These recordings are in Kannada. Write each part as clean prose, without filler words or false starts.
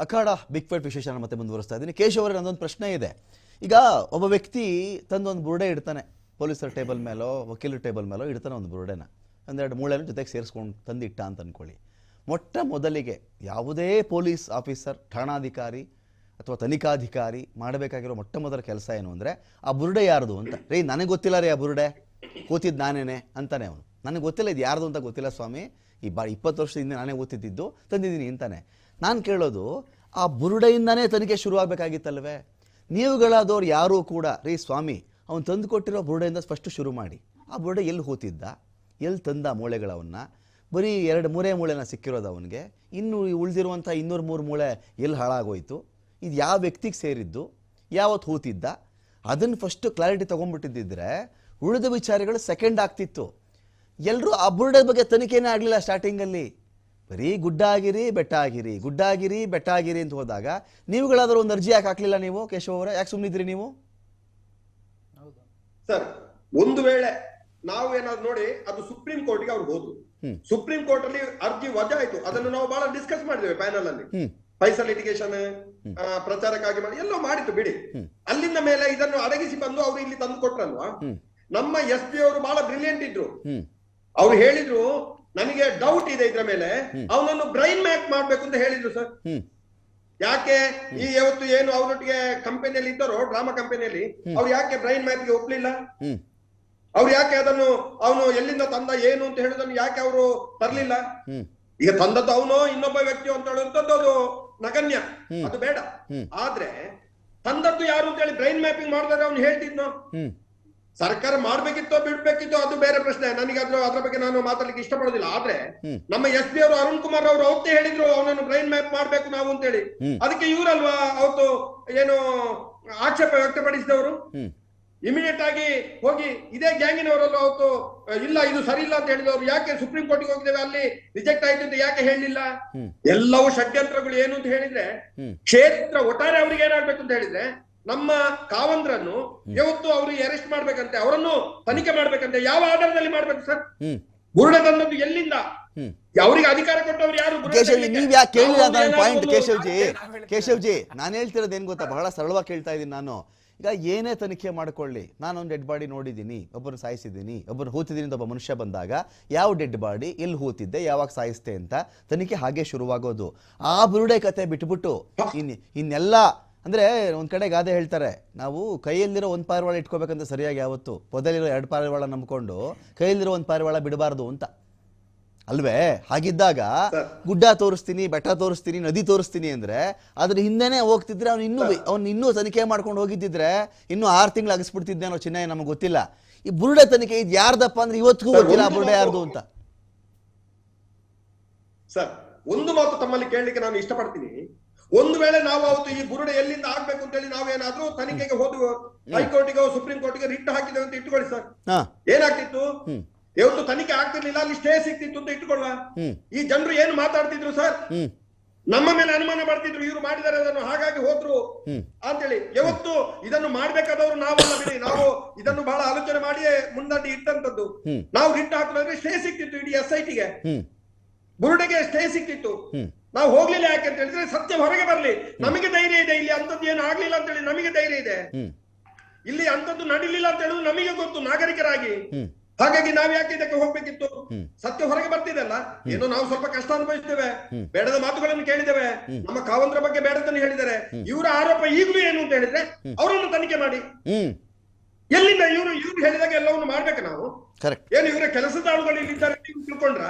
ಅಖಾಡ ಬಿಗ್ ಫೈಟ್ ವಿಶೇಷ ಮತ್ತೆ ಮುಂದುವರಿಸ್ತಾ ಇದ್ದೀನಿ. ಕೇಶವ್ ಅವರೇ, ನನ್ನೊಂದು ಪ್ರಶ್ನೆ ಇದೆ. ಈಗ ಒಬ್ಬ ವ್ಯಕ್ತಿ ತಂದೊಂದು ಬುರುಡೆ ಇಡ್ತಾನೆ, ಪೊಲೀಸರ ಟೇಬಲ್ ಮೇಲೋ ವಕೀಲರ ಟೇಬಲ್ ಮೇಲೋ ಇಡ್ತಾನೆ ಒಂದು ಬುರುಡೆನ, ಒಂದೆರಡು ಮೂಳೆನ ಜೊತೆಗೆ ಸೇರಿಸ್ಕೊಂಡು ತಂದಿಟ್ಟ ಅಂತ ಅಂದ್ಕೊಳ್ಳಿ. ಮೊಟ್ಟ ಮೊದಲಿಗೆ ಯಾವುದೇ ಪೊಲೀಸ್ ಆಫೀಸರ್, ಠಾಣಾಧಿಕಾರಿ ಅಥವಾ ತನಿಖಾಧಿಕಾರಿ ಮಾಡಬೇಕಾಗಿರೋ ಮೊಟ್ಟ ಮೊದಲ ಕೆಲಸ ಏನು ಅಂದರೆ, ಆ ಬುರುಡೆ ಯಾರ್ದು ಅಂತ. ರೀ, ನನಗೆ ಗೊತ್ತಿಲ್ಲ ರೀ, ಆ ಬುರುಡೆ ಕೂತಿದ್ದು ನಾನೇನೆ ಅಂತಾನೆ ಅವನು. ನನಗೆ ಗೊತ್ತಿಲ್ಲ, ಇದು ಯಾರ್ದು ಅಂತ ಗೊತ್ತಿಲ್ಲ ಸ್ವಾಮಿ, ಈ 20 ವರ್ಷದಿಂದ ನಾನೇ ಓದ್ತಿದ್ದು ತಂದಿದ್ದೀನಿ ಅಂತಾನೆ. ನಾನು ಕೇಳೋದು, ಆ ಬುರುಡೆಯಿಂದನೇ ತನಿಖೆ ಶುರುವಾಗಬೇಕಾಗಿತ್ತಲ್ವೇ? ನೀವುಗಳಾದವ್ರು ಯಾರೂ ಕೂಡ, ರೀ ಸ್ವಾಮಿ, ಅವನು ತಂದು ಕೊಟ್ಟಿರೋ ಬುರುಡೆಯಿಂದ ಫಸ್ಟು ಶುರು ಮಾಡಿ. ಆ ಬುರುಡೆ ಎಲ್ಲಿ ಹೋತಿದ್ದ, ಎಲ್ಲಿ ತಂದ ಮೂಳೆಗಳವನ್ನ? ಬರೀ 2-3 ಮೂಳೆನ ಸಿಕ್ಕಿರೋದು ಅವನಿಗೆ, ಇನ್ನು ಉಳಿದಿರುವಂಥ 203 ಮೂಳೆ ಎಲ್ಲಿ ಹಾಳಾಗೋಯ್ತು, ಇದು ಯಾವ ವ್ಯಕ್ತಿಗೆ ಸೇರಿದ್ದು, ಯಾವತ್ತು ಹೂತಿದ್ದ, ಅದನ್ನು ಫಸ್ಟು ಕ್ಲಾರಿಟಿ ತೊಗೊಂಡ್ಬಿಟ್ಟಿದ್ದಿದ್ರೆ ಉಳಿದ ವಿಚಾರಗಳು ಸೆಕೆಂಡ್ ಆಗ್ತಿತ್ತು. ಎಲ್ಲರೂ ಆ ಬುರುಡೆ ಬಗ್ಗೆ ತನಿಖೆನೇ ಆಗಲಿಲ್ಲ ಸ್ಟಾರ್ಟಿಂಗಲ್ಲಿ. ಬರೀ ಗುಡ್ಡ ಆಗಿರಿ ಬೆಟ್ಟ ಆಗಿರಿ, ಗುಡ್ಡ ಆಗಿರಿ ಬೆಟ್ಟ ಆಗಿರಿ ಅಂತ ಹೋದಾಗ ನೀವುಗಳಾದರೂ ಒಂದು ಅರ್ಜಿ ಯಾಕೆ ಹಾಕಲಿಲ್ಲ ನೀವು? ಕೇಶವ್ ಅವರೇ, ಯಾಕೆ ಸುಮ್ಮನಿದ್ರಿ ನೀವು? ಸರ್, ಒಂದು ವೇಳೆ ನಾವು ಏನಾದ್ರು ನೋಡಿ, ಅದು ಸುಪ್ರೀಂ ಕೋರ್ಟ್ಗೆ ಅವ್ರು ಹೋದ್ರು. ಸುಪ್ರೀಂ ಕೋರ್ಟ್ ಅಲ್ಲಿ ಅರ್ಜಿ ವಜಾ ಆಯ್ತು. ಅದನ್ನು ನಾವು ಬಹಳ ಡಿಸ್ಕಸ್ ಮಾಡಿದ್ದೇವೆ ಪ್ಯಾನಲ್ ಅಲ್ಲಿ. ಪೈಸಾ ಲಿಟಿಗೇಷನ್ ಪ್ರಚಾರಕ್ಕಾಗಿ ಮಾಡಿ ಎಲ್ಲೋ ಮಾಡಿತ್ತು ಬಿಡಿ. ಅಲ್ಲಿಂದ ಮೇಲೆ ಇದನ್ನು ಅಡಗಿಸಿ ಬಂದು ಅವರು ಇಲ್ಲಿ ತಂದು ಕೊಟ್ರಲ್ವಾ. ನಮ್ಮ SP ಅವರು ಬಹಳ ಬ್ರಿಲಿಯಂಟ್ ಇದ್ರು. ಅವ್ರು ಹೇಳಿದ್ರು, ನನಗೆ ಡೌಟ್ ಇದೆ ಇದ್ರ ಮೇಲೆ, ಅವನನ್ನು ಬ್ರೈನ್ ಮ್ಯಾಪ್ ಮಾಡ್ಬೇಕು ಅಂತ ಹೇಳಿದ್ರು ಸರ್. ಯಾಕೆ ಈ ಯಾವತ್ತು ಏನು ಅವರೊಟ್ಟಿಗೆ ಕಂಪನಿಯಲ್ಲಿ ಇದ್ದಾರೋ, ಡ್ರಾಮಾ ಕಂಪನಿಯಲ್ಲಿ, ಅವ್ರು ಯಾಕೆ ಬ್ರೈನ್ ಮ್ಯಾಪ್ಗೆ ಒಪ್ಲಿಲ್ಲ? ಅವ್ರು ಯಾಕೆ ಅದನ್ನು ಅವನು ಎಲ್ಲಿಂದ ತಂದ ಏನು ಅಂತ ಹೇಳುದನ್ನು ಯಾಕೆ ಅವರು ತರ್ಲಿಲ್ಲ? ಈಗ ತಂದದ್ದು ಅವನು ಇನ್ನೊಬ್ಬ ವ್ಯಕ್ತಿ ಅಂತ ಹೇಳುವಂತದ್ದು ಅದು ನಗಣ್ಯ, ಅದು ಬೇಡ. ಆದ್ರೆ ತಂದದ್ದು ಯಾರು ಅಂತ ಹೇಳಿ ಬ್ರೈನ್ ಮ್ಯಾಪಿಂಗ್ ಮಾಡಿದ್ರೆ ಅವ್ನು ಹೇಳ್ತಿದ್ನೋ. ಸರ್ಕಾರ ಮಾಡ್ಬೇಕಿತ್ತೋ ಬಿಡ್ಬೇಕಿತ್ತೋ ಅದು ಬೇರೆ ಪ್ರಶ್ನೆ. ನನಗೆ ಅದ್ರ ಬಗ್ಗೆ ನಾನು ಮಾತಾಡ್ಲಿಕ್ಕೆ ಇಷ್ಟಪಡೋದಿಲ್ಲ. ಆದ್ರೆ ನಮ್ಮ SP ಅವರು, ಅರುಣ್ ಕುಮಾರ್ ಅವರು ಅವತ್ತೇ ಹೇಳಿದ್ರು ಅವನನ್ನು ಬ್ರೈನ್ ಮ್ಯಾಪ್ ಮಾಡ್ಬೇಕು ನಾವು ಅಂತ ಹೇಳಿ. ಅದಕ್ಕೆ ಇವರಲ್ವಾ ಅವತ್ತು ಏನು ಆಕ್ಷೇಪ ವ್ಯಕ್ತಪಡಿಸಿದವರು? ಇಮಿಡಿಯೇಟ್ ಆಗಿ ಹೋಗಿ ಇದೇ ಗ್ಯಾಂಗಿನವರಲ್ಲ ಅವತ್ತು ಇಲ್ಲ ಇದು ಸರಿ ಇಲ್ಲ ಅಂತ ಹೇಳಿದವರು. ಯಾಕೆ ಸುಪ್ರೀಂ ಕೋರ್ಟ್ಗೆ ಹೋಗಿದ್ದೇವೆ, ಅಲ್ಲಿ ರಿಜೆಕ್ಟ್ ಆಯ್ತು ಅಂತ ಯಾಕೆ ಹೇಳಿಲ್ಲ? ಎಲ್ಲವೂ ಷಡ್ಯಂತ್ರಗಳು. ಏನು ಅಂತ ಹೇಳಿದ್ರೆ, ಕ್ಷೇತ್ರ ಒಟ್ಟಾರೆ ಅವ್ರಿಗೆ ಏನಾಗ್ಬೇಕು ಅಂತ ಹೇಳಿದ್ರೆ, ನಮ್ಮ ಕಾವಂದ್ರನ್ನು ಯಾವತ್ತು ಅವರು ಅರೆಸ್ಟ್ ಮಾಡ್ಬೇಕಂತೆ, ಅವರನ್ನು ತನಿಖೆ ಮಾಡ್ಬೇಕಂತೆ. ಯಾವ ಆಧಾರದಲ್ಲಿ ಮಾಡ್ಬೇಕು ಸರ್? ಬುರುಡೆ ತಂದದ್ದು ಎಲ್ಲಿಂದ? ಅವರಿಗೆ ಅಧಿಕಾರ ಕೊಟ್ಟವ್ರು ಯಾರು? ನೀವ್ ಯಾಕೆ ಕೇಳಿಲ್ಲ ಪಾಯಿಂಟ್? ಕೇಶವ್ಜಿ, ನಾನು ಹೇಳ್ತಿರೋದು ಏನ್ ಗೊತ್ತಾ, ಬಹಳ ಸರಳವಾಗಿ ಕೇಳ್ತಾ ಇದ್ದೀನಿ ನಾನು. ಈಗ ಏನೇ ತನಿಖೆ ಮಾಡ್ಕೊಳ್ಳಿ, ನಾನೊಂದು ಡೆಡ್ ಬಾಡಿ ನೋಡಿದ್ದೀನಿ, ಒಬ್ಬರು ಸಾಯಿಸಿದ್ದೀನಿ, ಒಬ್ಬರು ಹೂತಿದ್ದೀನಿ ಅಂತ ಒಬ್ಬ ಮನುಷ್ಯ ಬಂದಾಗ, ಯಾವ ಡೆಡ್ ಬಾಡಿ, ಎಲ್ಲಿ ಹೂತಿದ್ದೆ, ಯಾವಾಗ ಸಾಯಿಸ್ತೆ ಅಂತ ತನಿಖೆ ಹಾಗೆ ಶುರುವಾಗೋದು. ಆ ಬುರುಡೆ ಕತೆ ಬಿಟ್ಬಿಟ್ಟು ಇನ್ನೆಲ್ಲ ಅಂದರೆ, ಒಂದು ಕಡೆ ಗಾದೆ ಹೇಳ್ತಾರೆ, ನಾವು ಕೈಯಲ್ಲಿರೋ ಒಂದು ಪಾರಿವಾಳ ಇಟ್ಕೋಬೇಕಂತ ಸರಿಯಾಗಿ ಯಾವತ್ತು ಪೊದಲಿರೋ 2 ಪಾರಿವಾಳ ನಂಬ್ಕೊಂಡು ಕೈಯಲ್ಲಿರೋ ಒಂದು ಪಾರಿವಾಳ ಬಿಡಬಾರ್ದು ಅಂತ ಅಲ್ವೇ? ಹಾಗಿದ್ದಾಗ ಗುಡ್ಡ ತೋರಿಸ್ತೀನಿ, ಬೆಟ್ಟ ತೋರಿಸ್ತೀನಿ, ನದಿ ತೋರಿಸ್ತೀನಿ ಅಂದ್ರೆ ಅದ್ರ ಹಿಂದೆನೆ ಹೋಗ್ತಿದ್ರೆ ಅವ್ನು ಇನ್ನೂ ತನಿಖೆ ಮಾಡ್ಕೊಂಡು ಹೋಗಿದ್ದಿದ್ರೆ ಇನ್ನೂ 6 ತಿಂಗಳು ಅಗಿಸ್ಬಿಡ್ತಿದ್ದೆ ಅನ್ನೋ ಚಿನ್ನ ನಮಗೆ ಗೊತ್ತಿಲ್ಲ. ಈ ಬುರುಡೆ ತನಿಖೆ ಇದು ಯಾರ್ದಪ್ಪ ಅಂದ್ರೆ ಇವತ್ತಿಗೂ ಗೊತ್ತಿಲ್ಲ ಆ ಬುರುಡೆ ಯಾರ್ದು ಅಂತ. ಸರ್, ಒಂದು ಮಾತು ತಮ್ಮಲ್ಲಿ ಕೇಳಲಿಕ್ಕೆ ನಾನು ಇಷ್ಟಪಡ್ತೀನಿ. ಒಂದು ವೇಳೆ ನಾವು ಅವತ್ತು ಈ ಬುರುಡೆ ಎಲ್ಲಿಂದ ಆಗ್ಬೇಕು ಅಂತ ಹೇಳಿ ನಾವೇನಾದ್ರೂ ತನಿಖೆಗೆ ಹೋದ್ವು, ಹೈಕೋರ್ಟಿಗೋ ಸುಪ್ರೀಂ ಕೋರ್ಟಿಗೆ ರಿಟ್ ಹಾಕಿದ್ದೇವೆ ಅಂತ ಇಟ್ಕೊಳ್ಳಿ ಸರ್, ಏನಾಗ್ತಿತ್ತು? ಇವತ್ತು ತನಿಖೆ ಆಗ್ತಿರ್ಲಿಲ್ಲ, ಅಲ್ಲಿ ಸ್ಟೇ ಸಿಗ್ತಿತ್ತು ಅಂತ ಇಟ್ಕೊಳ್ಳುವ. ಈ ಜನರು ಏನು ಮಾತಾಡ್ತಿದ್ರು ಸರ್? ನಮ್ಮ ಮೇಲೆ ಅನುಮಾನ ಮಾಡ್ತಿದ್ರು, ಇವರು ಮಾಡಿದ್ದಾರೆ ಅದನ್ನು, ಹಾಗಾಗಿ ಹೋದ್ರು ಅಂತೇಳಿ. ಯಾವತ್ತು ಇದನ್ನು ಮಾಡ್ಬೇಕಾದವರು ನಾವಲ್ಲ ಬಿಡಿ, ನಾವು ಇದನ್ನು ಬಹಳ ಆಲೋಚನೆ ಮಾಡಿ ಮುಂದಡ್ಡಿ ಇಟ್ಟಂತದ್ದು. ನಾವು ರಿಟ್ ಹಾಕಿದ್ರೆ ಸ್ಟೇ ಸಿಕ್ತಿತ್ತು, ಇಡೀ SITಗೆ ಬುರುಡೆಗೆ ಸ್ಟೇ ಸಿಕ್ತಿತ್ತು. ನಾವು ಹೋಗ್ಲಿಲ್ಲ. ಯಾಕೆ ಅಂತ ಹೇಳಿದ್ರೆ, ಸತ್ಯ ಹೊರಗೆ ಬರ್ಲಿ, ನಮಗೆ ಧೈರ್ಯ ಇದೆ. ಇಲ್ಲಿ ಅಂತದ್ದು ಏನು ಆಗ್ಲಿಲ್ಲ ಅಂತ ಹೇಳಿ ನಮಗೆ ಧೈರ್ಯ ಇದೆ. ಇಲ್ಲಿ ಅಂತದ್ದು ನಡೀಲಿಲ್ಲ ಅಂತ ಹೇಳುದು ನಮಗೆ ಗೊತ್ತು ನಾಗರಿಕರಾಗಿ. ಹಾಗಾಗಿ ನಾವ್ ಯಾಕೆ ಇದಕ್ಕೆ ಹೋಗ್ಬೇಕಿತ್ತು? ಸತ್ಯ ಹೊರಗೆ ಬರ್ತಿದೆಲ್ಲ. ಏನೋ ನಾವು ಸ್ವಲ್ಪ ಕಷ್ಟ ಅನುಭವಿಸ್ತೇವೆ, ಬೇಡದ ಮಾತುಗಳನ್ನು ಕೇಳಿದ್ದೇವೆ, ನಮ್ಮ ಕಾವಂದ್ರ ಬಗ್ಗೆ ಬೇಡದನ್ನು ಹೇಳಿದ್ದಾರೆ. ಇವರ ಆರೋಪ ಈಗಲೂ ಏನು ಅಂತ ಹೇಳಿದ್ರೆ, ಅವರನ್ನು ತನಿಖೆ ಮಾಡಿ. ಎಲ್ಲಿಂದ ಇವರು ಹೇಳಿದಾಗ ಎಲ್ಲವನ್ನು ಮಾಡ್ಬೇಕು ನಾವು? ಏನು ಇವರ ಕೆಲಸದ ಆಳುಗಳು ಇಲ್ಲಿದ್ದಾರೆ ತಿಳ್ಕೊಂಡ್ರ?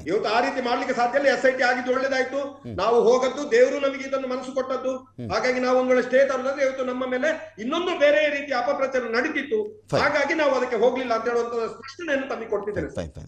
ಇವತ್ತು ಆ ರೀತಿ ಮಾಡ್ಲಿಕ್ಕೆ ಸಾಧ್ಯ ಇಲ್ಲ. SIT ಆಗಿದ್ದು ಒಳ್ಳೇದಾಯ್ತು, ನಾವು ಹೋಗದ್ದು, ದೇವರು ನಮಗೆ ಇದನ್ನು ಮನಸ್ಸು ಕೊಟ್ಟದ್ದು. ಹಾಗಾಗಿ ನಾವು ಒಂದ್ ವೇಳೆ ಸ್ಟೇ ತರೋದಾದ್ರೆ ಇವತ್ತು ನಮ್ಮ ಮೇಲೆ ಇನ್ನೊಂದು ಬೇರೆ ರೀತಿಯ ಅಪಪ್ರಚಾರ ನಡೀತಿತ್ತು. ಹಾಗಾಗಿ ನಾವು ಅದಕ್ಕೆ ಹೋಗ್ಲಿಲ್ಲ ಅಂತ ಹೇಳುವಂತ ಸ್ಪಷ್ಟನೆಯನ್ನು ತಮಗೆ ಕೊಡ್ತಿದ್ದೇನೆ.